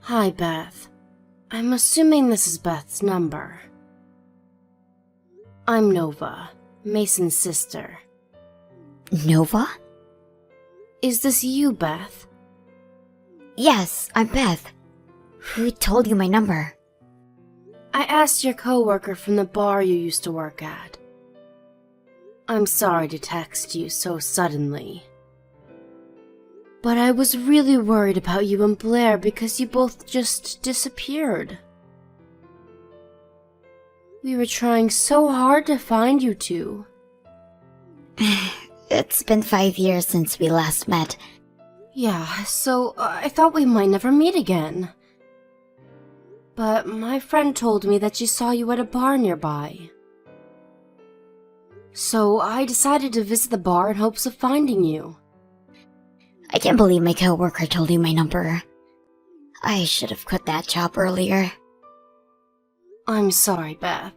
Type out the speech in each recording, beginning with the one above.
Hi, Beth. I'm assuming this is Beth's number. I'm Nova, Mason's sister. Nova? Is this you, Beth? Yes, I'm Beth. Who told you my number? I asked your coworker from the bar you used to work at. I'm sorry to text you so suddenly. But I was really worried about you and Blair because you both just disappeared. We were trying so hard to find you two. It's been 5 years since we last met. Yeah, so I thought we might never meet again. But my friend told me that she saw you at a bar nearby. So I decided to visit the bar in hopes of finding you. I can't believe my coworker told you my number. I should have quit that job earlier. I'm sorry, Beth.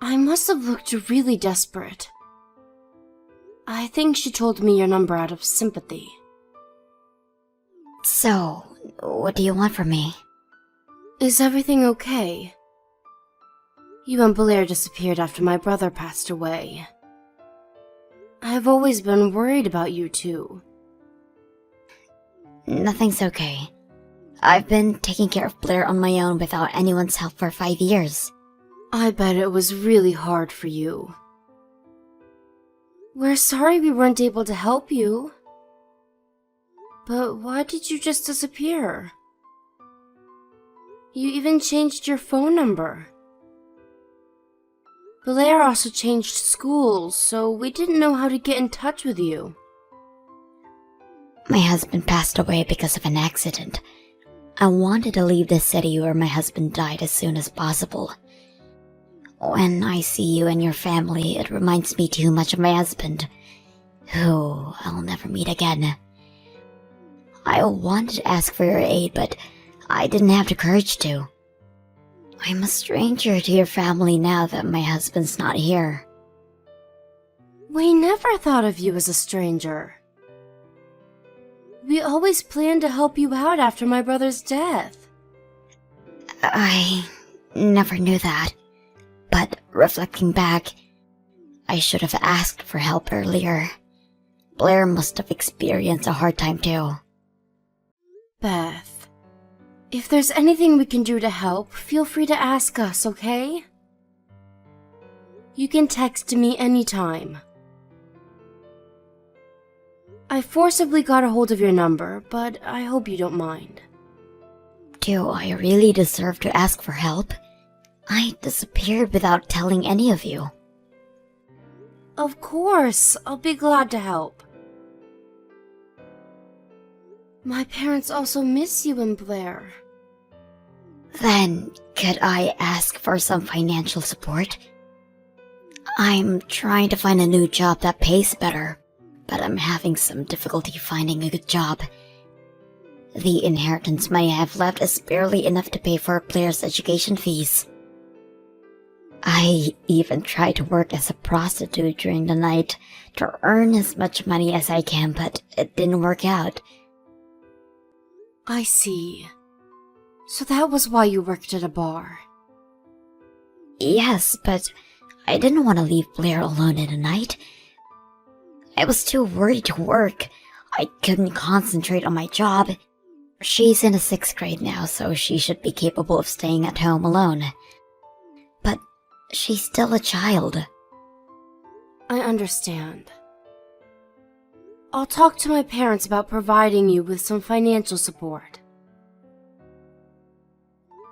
I must have looked really desperate. I think she told me your number out of sympathy. So, what do you want from me? Is everything okay? You and Blair disappeared after my brother passed away. I've always been worried about you two. Nothing's okay. I've been taking care of Blair on my own without anyone's help for 5 years. I bet it was really hard for you. We're sorry we weren't able to help you. But why did you just disappear? You even changed your phone number. Blair also changed schools, so we didn't know how to get in touch with you. My husband passed away because of an accident. I wanted to leave the city where my husband died as soon as possible. When I see you and your family, it reminds me too much of my husband, who I'll never meet again. I wanted to ask for your aid, but I didn't have the courage to. I'm a stranger to your family now that my husband's not here. We never thought of you as a stranger. We always planned to help you out after my brother's death. I never knew that. But reflecting back, I should have asked for help earlier. Blair must have experienced a hard time too. Beth, if there's anything we can do to help, feel free to ask us, okay? You can text me anytime. I forcibly got a hold of your number, but I hope you don't mind. Do I really deserve to ask for help? I disappeared without telling any of you. Of course, I'll be glad to help. My parents also miss you and Blair. Then, could I ask for some financial support? I'm trying to find a new job that pays better, but I'm having some difficulty finding a good job. The inheritance money I have left is barely enough to pay for Blair's education fees. I even try to work as a prostitute during the night to earn as much money as I can, but it didn't work out. I see. So that was why you worked at a bar. Yes, but I didn't want to leave Blair alone in the night. I was too worried to work. I couldn't concentrate on my job. She's in the 6th grade now, so she should be capable of staying at home alone. But she's still a child. I understand. I'll talk to my parents about providing you with some financial support.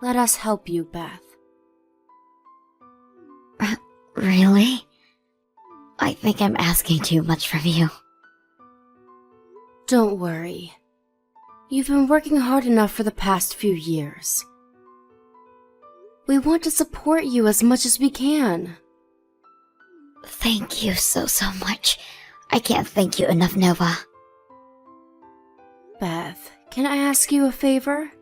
Let us help you, Beth. Really? I think I'm asking too much from you. Don't worry. You've been working hard enough for the past few years. We want to support you as much as we can. Thank you so much. I can't thank you enough, Nova. Beth, can I ask you a favor?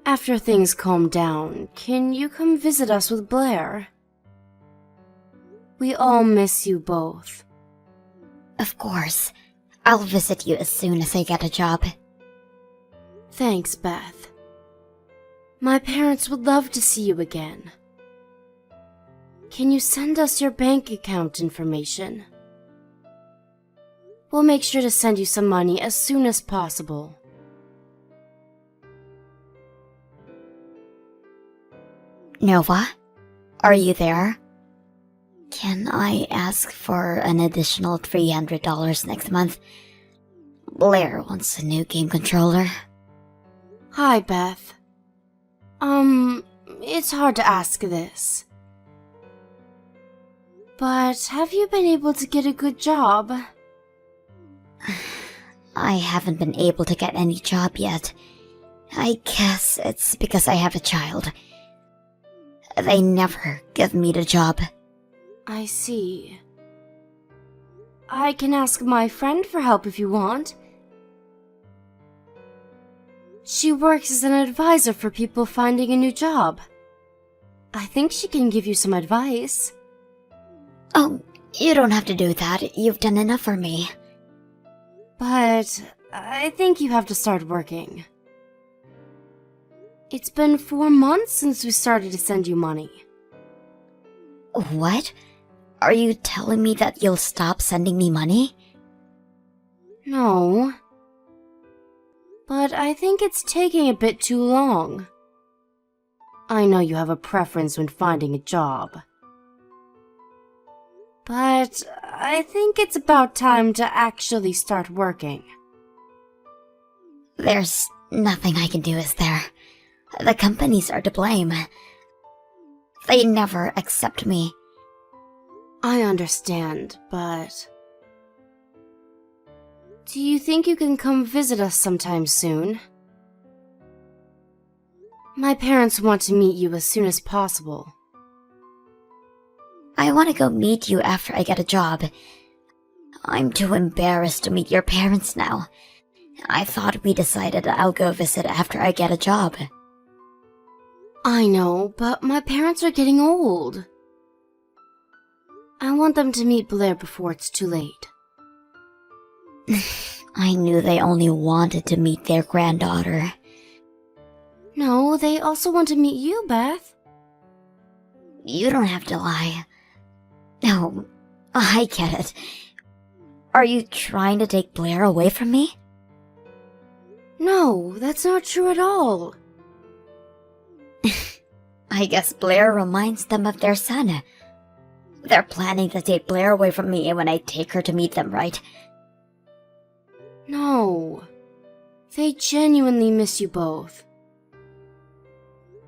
After things calm down, can you come visit us with Blair? We all miss you both. Of course. I'll visit you as soon as I get a job. Thanks, Beth. My parents would love to see you again. Can you send us your bank account information? We'll make sure to send you some money as soon as possible. Nova, are you there? Can I ask for an additional $300 next month? Blair wants a new game controller. Hi, Beth. It's hard to ask this. But have you been able to get a good job? I haven't been able to get any job yet. I guess it's because I have a child. They never give me the job. I see. I can ask my friend for help if you want. She works as an advisor for people finding a new job. I think she can give you some advice. Oh, you don't have to do that. You've done enough for me. But I think you have to start working. It's been 4 months since we started to send you money. What? Are you telling me that you'll stop sending me money? No. But I think it's taking a bit too long. I know you have a preference when finding a job. But I think it's about time to actually start working. There's nothing I can do, is there? The companies are to blame. They never accept me. I understand, but... Do you think you can come visit us sometime soon? My parents want to meet you as soon as possible. I want to go meet you after I get a job. I'm too embarrassed to meet your parents now. I thought we decided I'll go visit after I get a job. I know, but my parents are getting old. I want them to meet Blair before it's too late. I knew they only wanted to meet their granddaughter. No, they also want to meet you, Beth. You don't have to lie. No, I get it. Are you trying to take Blair away from me? No, that's not true at all. I guess Blair reminds them of their son. They're planning to take Blair away from me when I take her to meet them, right? No. They genuinely miss you both.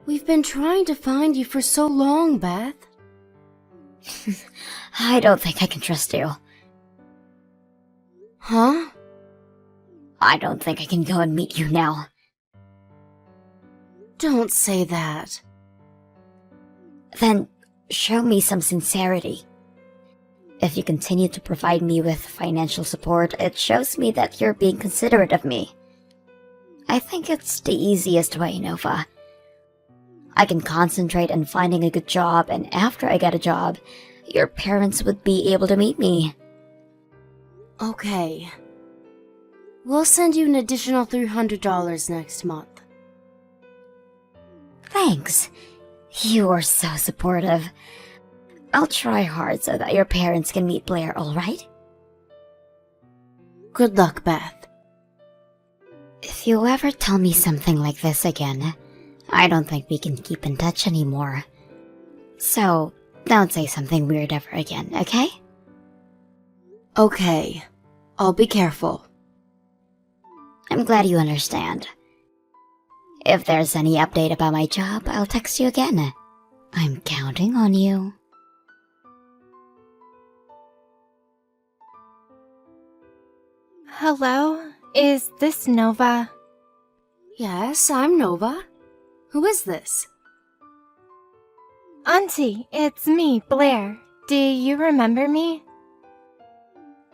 We've been trying to find you for so long, Beth. I don't think I can trust you. Huh? I don't think I can go and meet you now. Don't say that. Then show me some sincerity. If you continue to provide me with financial support, it shows me that you're being considerate of me. I think it's the easiest way, Nova. I can concentrate on finding a good job, and after I get a job, your parents would be able to meet me. Okay. We'll send you an additional $300 next month. Thanks. You are so supportive. I'll try hard so that your parents can meet Blair, alright? Good luck, Beth. If you ever tell me something like this again, I don't think we can keep in touch anymore. So, don't say something weird ever again, okay? Okay. I'll be careful. I'm glad you understand. If there's any update about my job, I'll text you again. I'm counting on you. Hello? Is this Nova? Yes, I'm Nova. Who is this? Auntie, it's me, Blair. Do you remember me?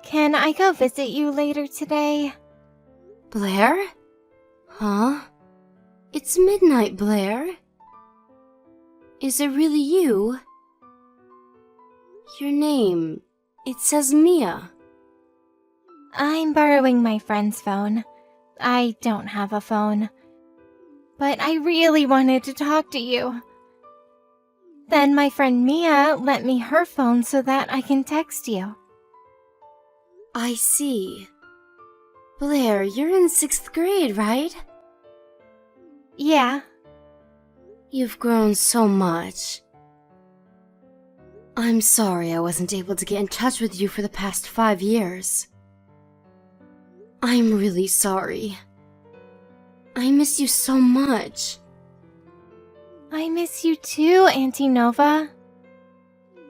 Can I go visit you later today? Blair? Huh? It's midnight, Blair. Is it really you? Your name, it says Mia. I'm borrowing my friend's phone. I don't have a phone. But I really wanted to talk to you. Then my friend Mia lent me her phone so that I can text you. I see. Blair, you're in 6th grade, right? Yeah. You've grown so much. I'm sorry I wasn't able to get in touch with you for the past 5 years. I'm really sorry. I miss you so much. I miss you too, Auntie Nova.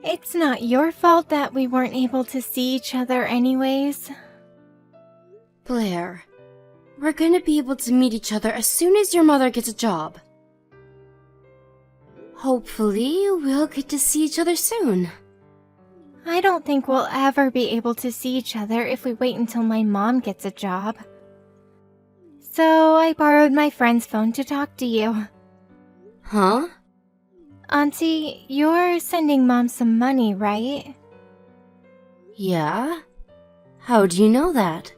It's not your fault that we weren't able to see each other anyways. Blair, we're gonna be able to meet each other as soon as your mother gets a job. Hopefully, we'll get to see each other soon. I don't think we'll ever be able to see each other if we wait until my mom gets a job. So I borrowed my friend's phone to talk to you. Huh? Auntie, you're sending Mom some money, right? Yeah? How do you know that?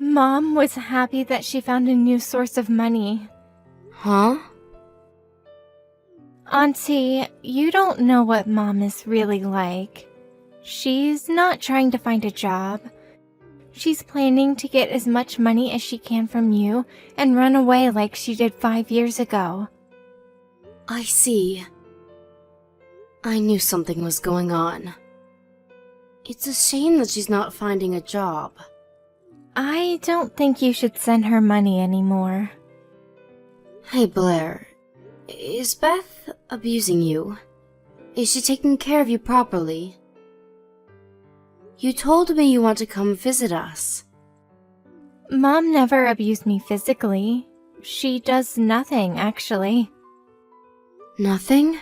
Mom was happy that she found a new source of money. Huh? Auntie, you don't know what Mom is really like. She's not trying to find a job. She's planning to get as much money as she can from you and run away like she did 5 years ago. I see. I knew something was going on. It's a shame that she's not finding a job. I don't think you should send her money anymore. Hey Blair, is Beth abusing you? Is she taking care of you properly? You told me you want to come visit us. Mom never abused me physically. She does nothing, actually. Nothing?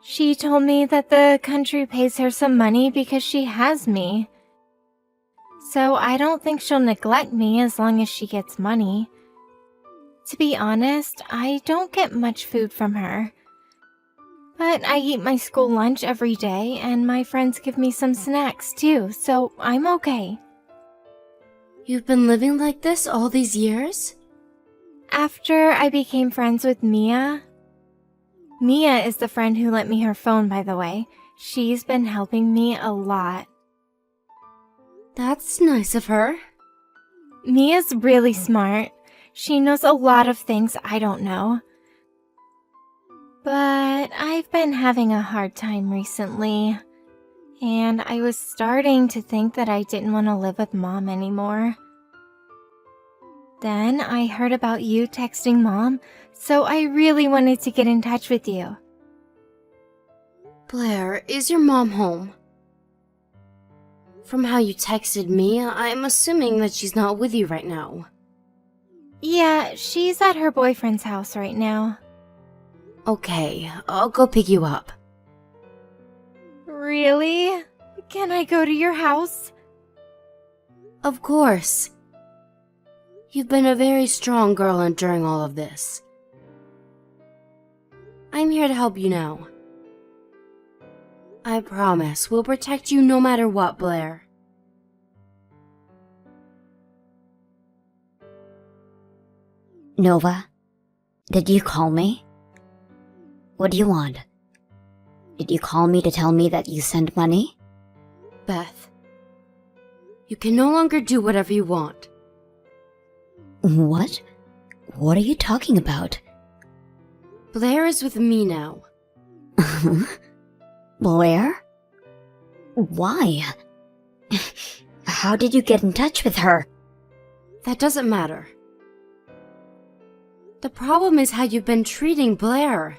She told me that the country pays her some money because she has me. So I don't think she'll neglect me as long as she gets money. To be honest, I don't get much food from her. But I eat my school lunch every day, and my friends give me some snacks too, so I'm okay. You've been living like this all these years? After I became friends with Mia... Mia is the friend who lent me her phone, by the way. She's been helping me a lot. That's nice of her. Mia's really smart. She knows a lot of things I don't know. But I've been having a hard time recently, and I was starting to think that I didn't want to live with Mom anymore. Then I heard about you texting Mom, so I really wanted to get in touch with you. Blair, is your mom home? From how you texted me, I'm assuming that she's not with you right now. Yeah, she's at her boyfriend's house right now. Okay, I'll go pick you up. Really? Can I go to your house? Of course. You've been a very strong girl enduring all of this. I'm here to help you now. I promise we'll protect you no matter what, Blair. Nova, did you call me? What do you want? Did you call me to tell me that you sent money? Beth, you can no longer do whatever you want. What? What are you talking about? Blair is with me now. Blair? Why? How did you get in touch with her? That doesn't matter. The problem is how you've been treating Blair.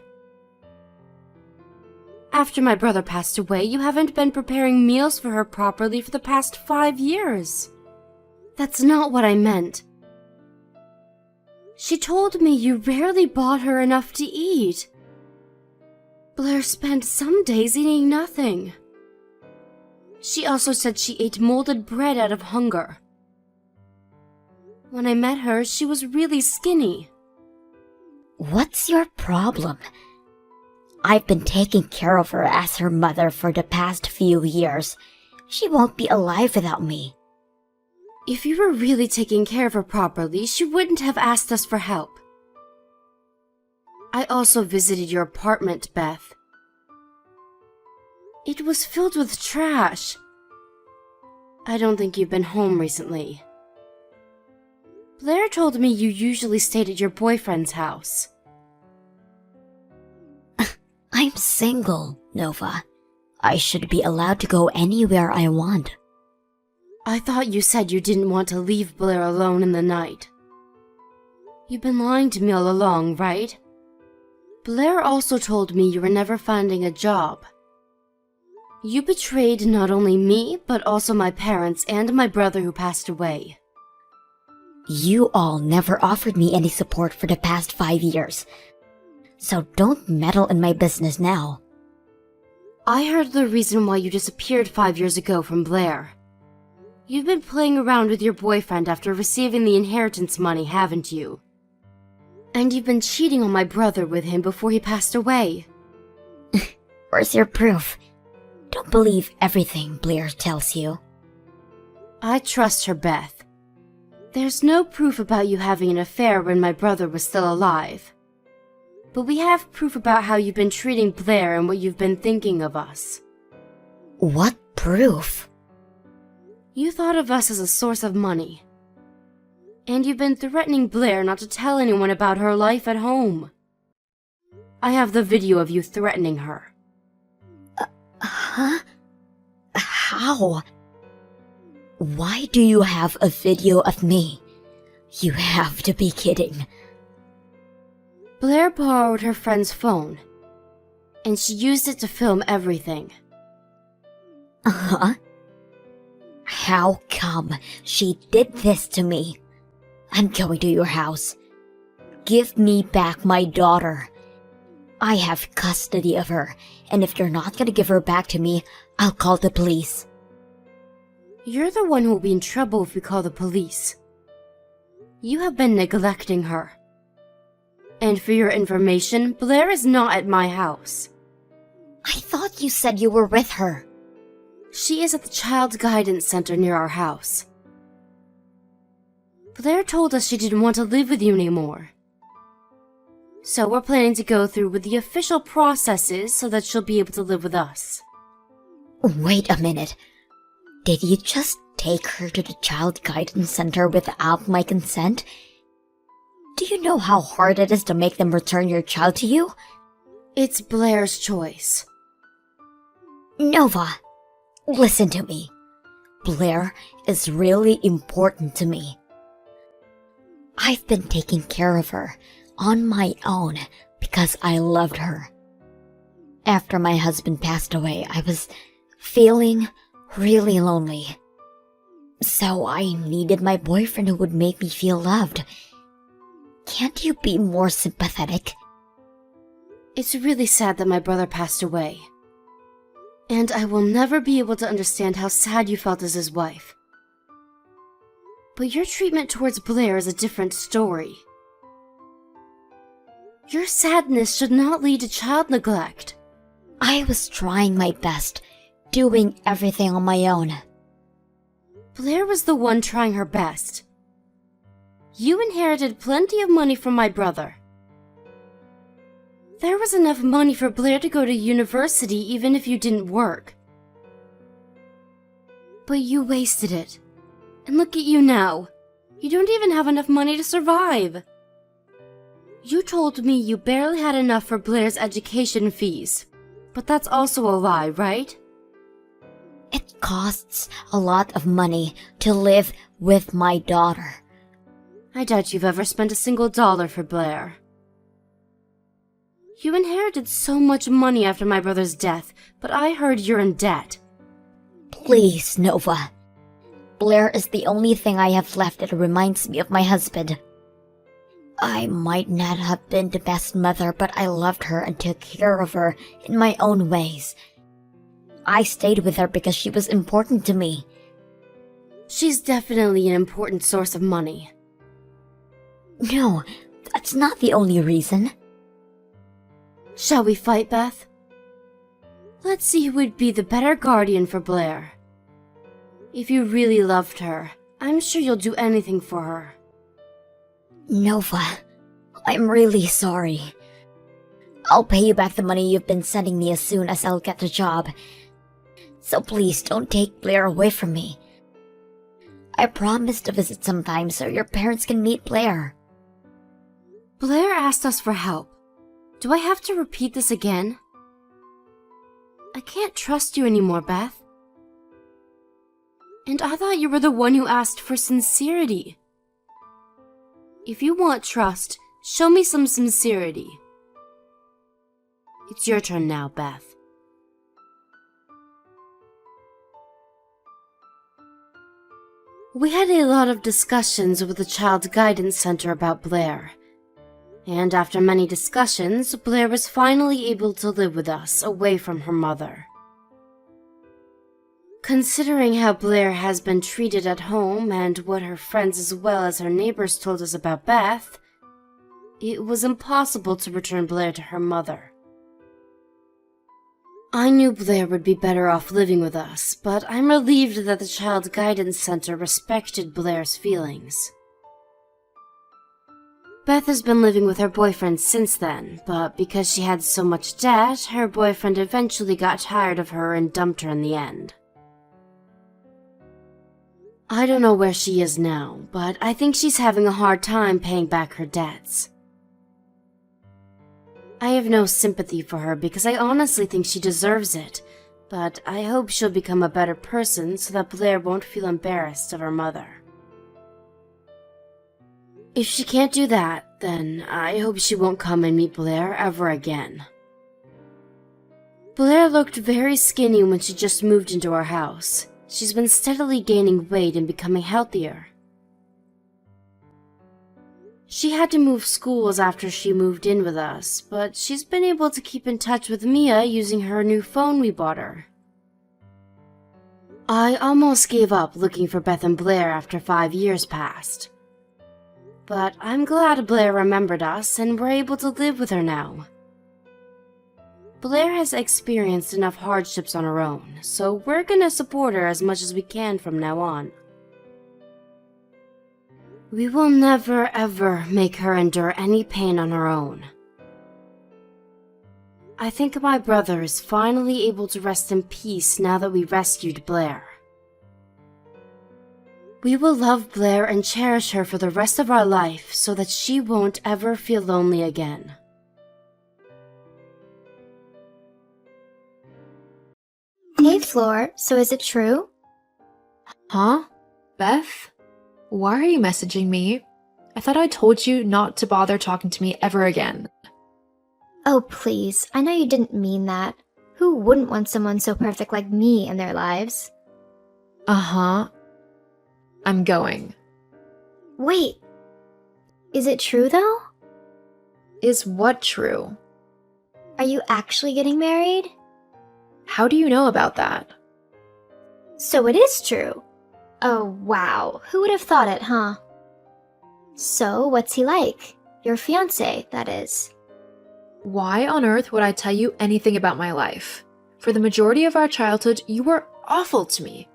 After my brother passed away, you haven't been preparing meals for her properly for the past 5 years. That's not what I meant. She told me you rarely bought her enough to eat. Blair spent some days eating nothing. She also said she ate molded bread out of hunger. When I met her, she was really skinny. What's your problem? I've been taking care of her as her mother for the past few years. She won't be alive without me. If you were really taking care of her properly, she wouldn't have asked us for help. I also visited your apartment, Beth. It was filled with trash. I don't think you've been home recently. Blair told me you usually stayed at your boyfriend's house. I'm single, Nova. I should be allowed to go anywhere I want. I thought you said you didn't want to leave Blair alone in the night. You've been lying to me all along, right? Blair also told me you were never finding a job. You betrayed not only me, but also my parents and my brother who passed away. You all never offered me any support for the past 5 years. So don't meddle in my business now. I heard the reason why you disappeared 5 years ago from Blair. You've been playing around with your boyfriend after receiving the inheritance money, haven't you? And you've been cheating on my brother with him before he passed away. Where's your proof? Don't believe everything Blair tells you. I trust her, Beth. There's no proof about you having an affair when my brother was still alive. But we have proof about how you've been treating Blair and what you've been thinking of us. What proof? You thought of us as a source of money. And you've been threatening Blair not to tell anyone about her life at home. I have the video of you threatening her. Huh? How? Why do you have a video of me? You have to be kidding. Blair borrowed her friend's phone, and she used it to film everything. Huh? How come she did this to me? I'm going to your house. Give me back my daughter. I have custody of her, and if you're not gonna give her back to me, I'll call the police. You're the one who will be in trouble if we call the police. You have been neglecting her. And for your information, Blair is not at my house. I thought you said you were with her. She is at the Child Guidance Center near our house. Blair told us she didn't want to live with you anymore. So we're planning to go through with the official processes so that she'll be able to live with us. Wait a minute. Did you just take her to the Child Guidance Center without my consent? Do you know how hard it is to make them return your child to you? It's Blair's choice. Nova, listen to me. Blair is really important to me. I've been taking care of her on my own because I loved her. After my husband passed away, I was feeling really lonely. So I needed my boyfriend who would make me feel loved. Can't you be more sympathetic? It's really sad that my brother passed away. And I will never be able to understand how sad you felt as his wife. But your treatment towards Blair is a different story. Your sadness should not lead to child neglect. I was trying my best, doing everything on my own. Blair was the one trying her best. You inherited plenty of money from my brother. There was enough money for Blair to go to university even if you didn't work. But you wasted it. And look at you now. You don't even have enough money to survive. You told me you barely had enough for Blair's education fees. But that's also a lie, right? It costs a lot of money to live with my daughter. I doubt you've ever spent a single dollar for Blair. You inherited so much money after my brother's death, but I heard you're in debt. Please, Nova. Blair is the only thing I have left that reminds me of my husband. I might not have been the best mother, but I loved her and took care of her in my own ways. I stayed with her because she was important to me. She's definitely an important source of money. No, that's not the only reason. Shall we fight, Beth? Let's see who would be the better guardian for Blair. If you really loved her, I'm sure you'll do anything for her. Nova, I'm really sorry. I'll pay you back the money you've been sending me as soon as I'll get the job. So please don't take Blair away from me. I promise to visit sometime so your parents can meet Blair. Blair asked us for help. Do I have to repeat this again? I can't trust you anymore, Beth. And I thought you were the one who asked for sincerity. If you want trust, show me some sincerity. It's your turn now, Beth. We had a lot of discussions with the Child Guidance Center about Blair. And after many discussions, Blair was finally able to live with us, away from her mother. Considering how Blair has been treated at home and what her friends as well as her neighbors told us about Beth, it was impossible to return Blair to her mother. I knew Blair would be better off living with us, but I'm relieved that the Child Guidance Center respected Blair's feelings. Beth has been living with her boyfriend since then, but because she had so much debt, her boyfriend eventually got tired of her and dumped her in the end. I don't know where she is now, but I think she's having a hard time paying back her debts. I have no sympathy for her because I honestly think she deserves it, but I hope she'll become a better person so that Blair won't feel embarrassed of her mother. If she can't do that, then I hope she won't come and meet Blair ever again. Blair looked very skinny when she just moved into our house. She's been steadily gaining weight and becoming healthier. She had to move schools after she moved in with us, but she's been able to keep in touch with Mia using her new phone we bought her. I almost gave up looking for Beth and Blair after 5 years passed. But I'm glad Blair remembered us and we're able to live with her now. Blair has experienced enough hardships on her own, so we're gonna support her as much as we can from now on. We will never ever make her endure any pain on her own. I think my brother is finally able to rest in peace now that we rescued Blair. We will love Blair and cherish her for the rest of our life so that she won't ever feel lonely again. Hey, Floor, so is it true? Huh? Beth? Why are you messaging me? I thought I told you not to bother talking to me ever again. Oh, please, I know you didn't mean that. Who wouldn't want someone so perfect like me in their lives? Uh-huh. I'm going. Wait, is it true though? Is what true? Are you actually getting married? How do you know about that? So it is true. Oh, wow. Who would have thought it, huh? So, what's he like? Your fiancé, that is. Why on earth would I tell you anything about my life? For the majority of our childhood, you were awful to me.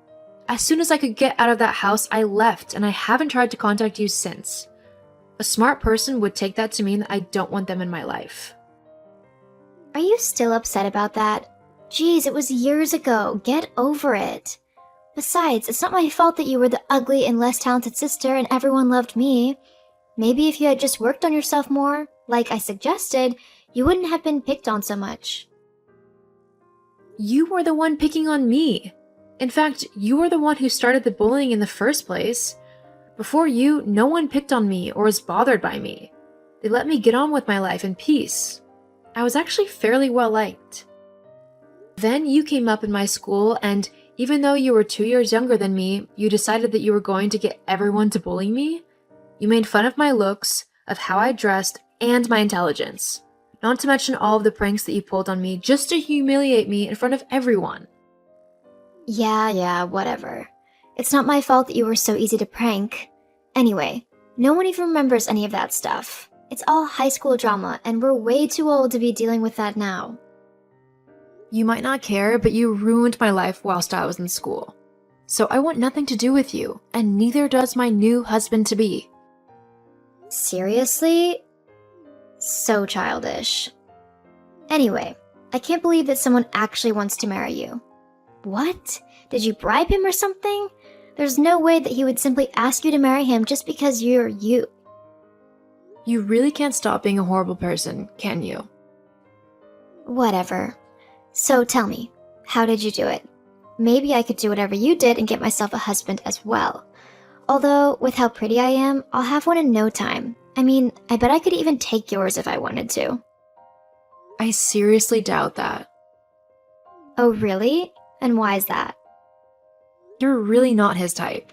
As soon as I could get out of that house, I left, and I haven't tried to contact you since. A smart person would take that to mean that I don't want them in my life. Are you still upset about that? Geez, it was years ago. Get over it. Besides, it's not my fault that you were the ugly and less talented sister and everyone loved me. Maybe if you had just worked on yourself more, like I suggested, you wouldn't have been picked on so much. You were the one picking on me. In fact, you were the one who started the bullying in the first place. Before you, no one picked on me or was bothered by me. They let me get on with my life in peace. I was actually fairly well liked. Then you came up in my school, and even though you were 2 years younger than me, you decided that you were going to get everyone to bully me? You made fun of my looks, of how I dressed, and my intelligence. Not to mention all of the pranks that you pulled on me just to humiliate me in front of everyone. Yeah, whatever. It's not my fault that you were so easy to prank. Anyway, no one even remembers any of that stuff. It's all high school drama, and we're way too old to be dealing with that now. You might not care, but you ruined my life whilst I was in school. So I want nothing to do with you, and neither does my new husband-to-be. Seriously? So childish. Anyway, I can't believe that someone actually wants to marry you. What? Did you bribe him or something? There's no way that he would simply ask you to marry him just because you're you. You really can't stop being a horrible person, can you? Whatever. So tell me, how did you do it? Maybe I could do whatever you did and get myself a husband as well. Although, with how pretty I am, I'll have one in no time. I mean, I bet I could even take yours if I wanted to. I seriously doubt that. Oh, really? And why is that? You're really not his type.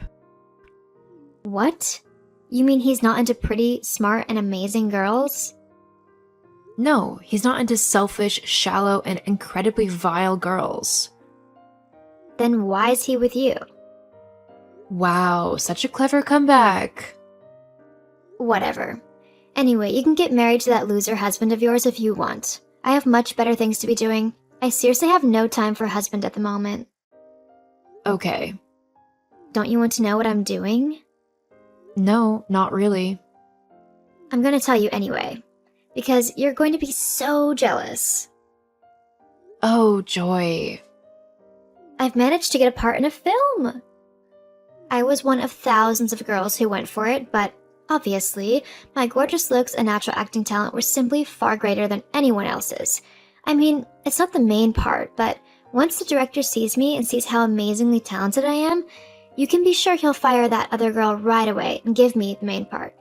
What? You mean he's not into pretty, smart, and amazing girls? No, he's not into selfish, shallow, and incredibly vile girls. Then why is he with you? Wow, such a clever comeback. Whatever. Anyway, you can get married to that loser husband of yours if you want. I have much better things to be doing. I seriously have no time for a husband at the moment. Okay. Don't you want to know what I'm doing? No, not really. I'm gonna tell you anyway, because you're going to be so jealous. Oh, joy. I've managed to get a part in a film! I was one of thousands of girls who went for it, but obviously, my gorgeous looks and natural acting talent were simply far greater than anyone else's. I mean, it's not the main part, but once the director sees me and sees how amazingly talented I am, you can be sure he'll fire that other girl right away and give me the main part.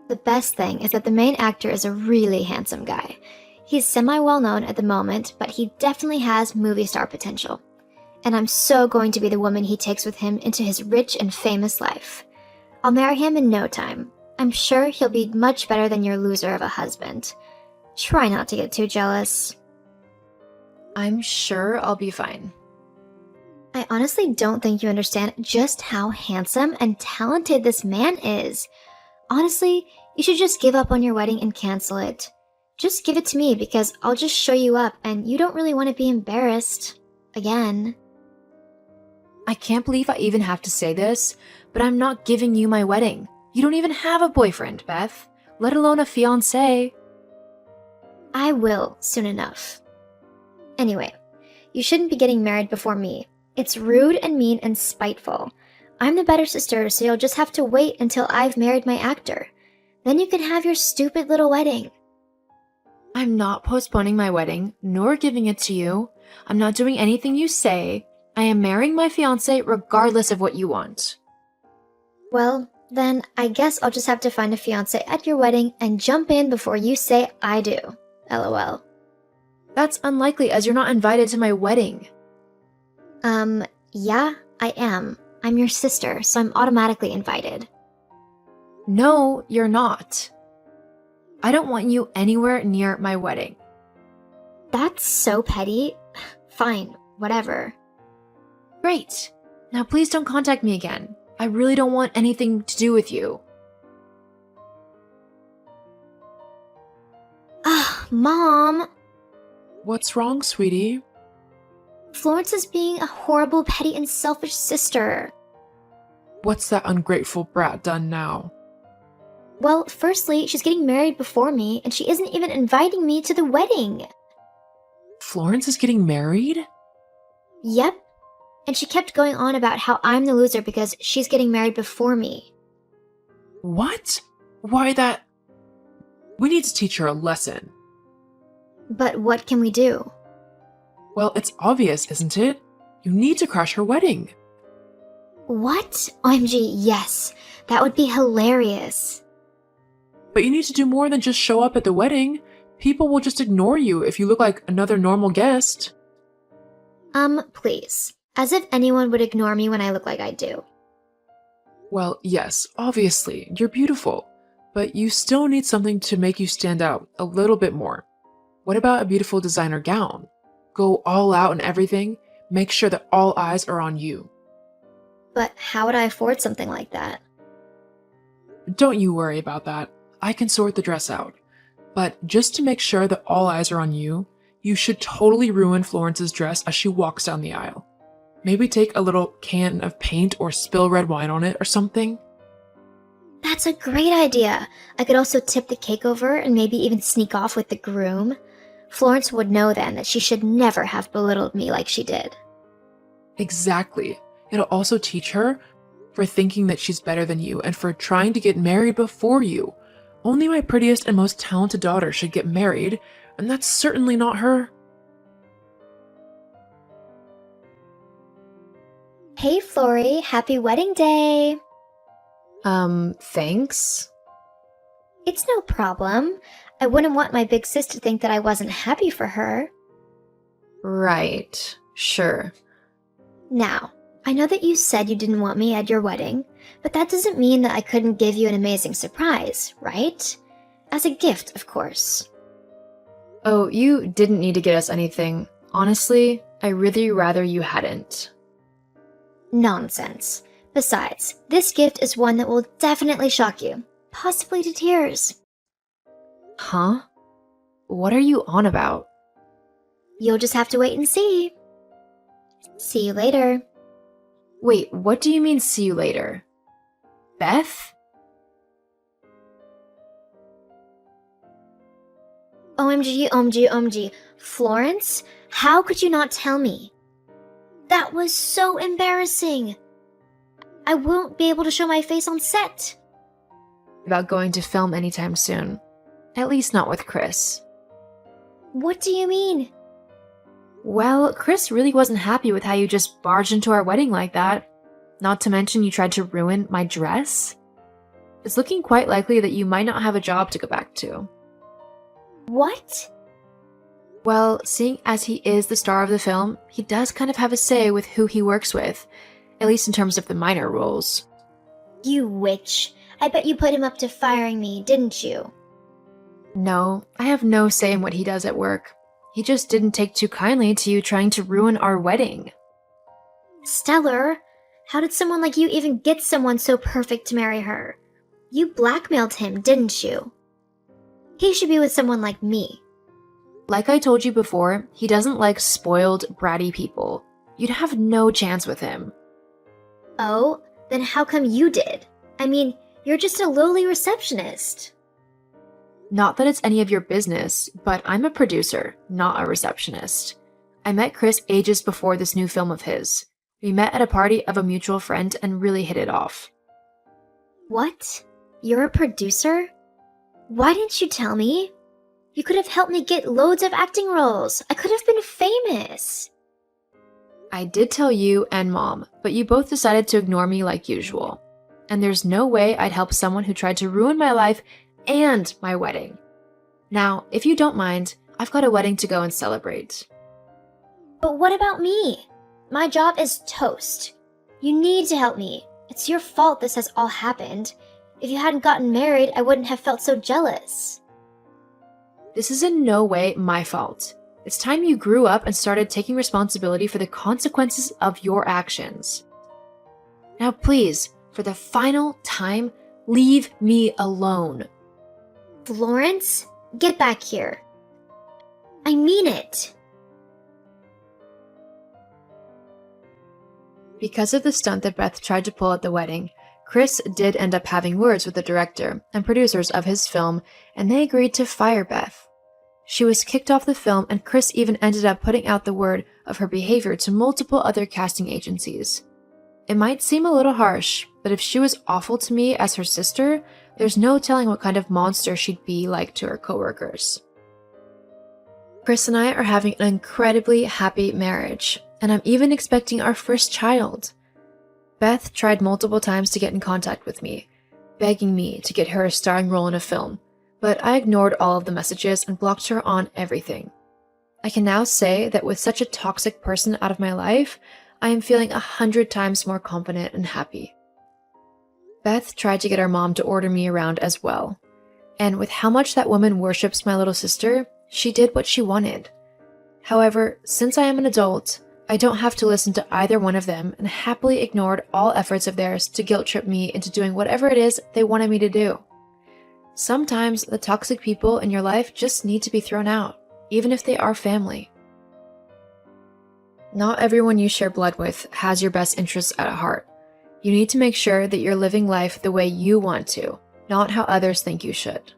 The best thing is that the main actor is a really handsome guy. He's semi-well-known at the moment, but he definitely has movie star potential. And I'm so going to be the woman he takes with him into his rich and famous life. I'll marry him in no time. I'm sure he'll be much better than your loser of a husband. Try not to get too jealous. I'm sure I'll be fine. I honestly don't think you understand just how handsome and talented this man is. Honestly, you should just give up on your wedding and cancel it. Just give it to me because I'll just show you up and you don't really want to be embarrassed. Again. I can't believe I even have to say this, but I'm not giving you my wedding. You don't even have a boyfriend, Beth, let alone a fiancé. I will, soon enough. Anyway, you shouldn't be getting married before me. It's rude and mean and spiteful. I'm the better sister, so you'll just have to wait until I've married my actor. Then you can have your stupid little wedding. I'm not postponing my wedding, nor giving it to you. I'm not doing anything you say. I am marrying my fiancé regardless of what you want. Well, then I guess I'll just have to find a fiancé at your wedding and jump in before you say I do. LOL. That's unlikely as you're not invited to my wedding. Yeah, I am. I'm your sister, so I'm automatically invited. No, you're not. I don't want you anywhere near my wedding. That's so petty. Fine, whatever. Great. Now please don't contact me again. I really don't want anything to do with you. Mom! What's wrong, sweetie? Florence is being a horrible, petty, and selfish sister. What's that ungrateful brat done now? Well, firstly, she's getting married before me, and she isn't even inviting me to the wedding. Florence is getting married? Yep. And she kept going on about how I'm the loser because she's getting married before me. What? Why that? We need to teach her a lesson. But what can we do? Well, it's obvious, isn't it? You need to crash her wedding. What? OMG, yes. That would be hilarious. But you need to do more than just show up at the wedding. People will just ignore you if you look like another normal guest. Please. As if anyone would ignore me when I look like I do. Well, yes, obviously, you're beautiful. But you still need something to make you stand out a little bit more. What about a beautiful designer gown? Go all out and everything. Make sure that all eyes are on you. But how would I afford something like that? Don't you worry about that. I can sort the dress out. But just to make sure that all eyes are on you, you should totally ruin Florence's dress as she walks down the aisle. Maybe take a little can of paint or spill red wine on it or something. That's a great idea. I could also tip the cake over and maybe even sneak off with the groom. Florence would know then that she should never have belittled me like she did. Exactly. It'll also teach her for thinking that she's better than you and for trying to get married before you. Only my prettiest and most talented daughter should get married, and that's certainly not her. Hey, Flory, happy wedding day! Thanks? It's no problem. I wouldn't want my big sis to think that I wasn't happy for her. Right. Sure. Now, I know that you said you didn't want me at your wedding, but that doesn't mean that I couldn't give you an amazing surprise, right? As a gift, of course. Oh, you didn't need to get us anything. Honestly, I really rather you hadn't. Nonsense. Besides, this gift is one that will definitely shock you, possibly to tears. Huh? What are you on about? You'll just have to wait and see. See you later. Wait, what do you mean see you later? Beth? OMG, OMG, OMG. Florence, how could you not tell me? That was so embarrassing. I won't be able to show my face on set. About going to film anytime soon. At least not with Chris. What do you mean? Well, Chris really wasn't happy with how you just barged into our wedding like that. Not to mention you tried to ruin my dress. It's looking quite likely that you might not have a job to go back to. What? Well, seeing as he is the star of the film, he does kind of have a say with who he works with, at least in terms of the minor roles. You witch. I bet you put him up to firing me, didn't you? No, I have no say in what he does at work. He just didn't take too kindly to you trying to ruin our wedding. Stellar, how did someone like you even get someone so perfect to marry her? You blackmailed him, didn't you? He should be with someone like me. Like I told you before, he doesn't like spoiled, bratty people. You'd have no chance with him. Oh, then how come you did? I mean, you're just a lowly receptionist. Not that it's any of your business, but I'm a producer, not a receptionist. I met Chris ages before this new film of his. We met at a party of a mutual friend and really hit it off. What? You're a producer? Why didn't you tell me? You could have helped me get loads of acting roles. I could have been famous. I did tell you and Mom, but you both decided to ignore me like usual. And there's no way I'd help someone who tried to ruin my life and my wedding. Now, if you don't mind, I've got a wedding to go and celebrate. But what about me? My job is toast. You need to help me. It's your fault this has all happened. If you hadn't gotten married, I wouldn't have felt so jealous. This is in no way my fault. It's time you grew up and started taking responsibility for the consequences of your actions. Now please, for the final time, leave me alone. Florence, get back here. I mean it. Because of the stunt that Beth tried to pull at the wedding, Chris did end up having words with the director and producers of his film, and they agreed to fire Beth. She was kicked off the film, and Chris even ended up putting out the word of her behavior to multiple other casting agencies. It might seem a little harsh, but if she was awful to me as her sister, there's no telling what kind of monster she'd be like to her coworkers. Chris and I are having an incredibly happy marriage, and I'm even expecting our first child. Beth tried multiple times to get in contact with me, begging me to get her a starring role in a film, but I ignored all of the messages and blocked her on everything. I can now say that with such a toxic person out of my life, I am feeling 100 times more confident and happy. Beth tried to get our mom to order me around as well, and with how much that woman worships my little sister, she did what she wanted. However, since I am an adult, I don't have to listen to either one of them and happily ignored all efforts of theirs to guilt trip me into doing whatever it is they wanted me to do. Sometimes the toxic people in your life just need to be thrown out, even if they are family. Not everyone you share blood with has your best interests at heart. You need to make sure that you're living life the way you want to, not how others think you should.